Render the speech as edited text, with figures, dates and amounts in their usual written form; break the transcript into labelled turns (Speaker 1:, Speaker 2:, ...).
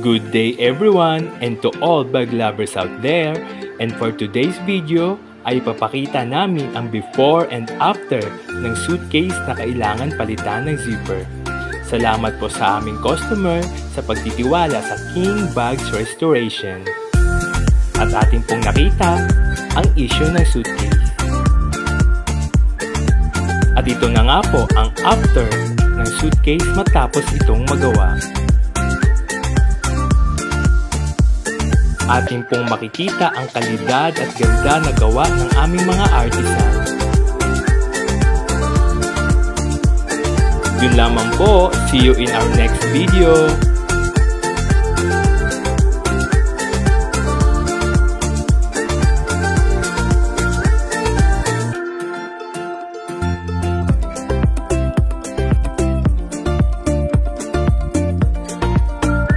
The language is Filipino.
Speaker 1: Good day everyone and to all bag lovers out there. And for today's video ay ipapakita namin ang before and after ng suitcase na kailangan palitan ng zipper. Salamat po sa aming customer sa pagtitiwala sa King Bags Restoration. At ating pong nakita ang issue ng suitcase. At ito na nga po ang after ng suitcase matapos itong magawa. Ating pong makikita ang kalidad at ganda na gawa ng aming mga artisan. Yun lamang po. See you in our next video.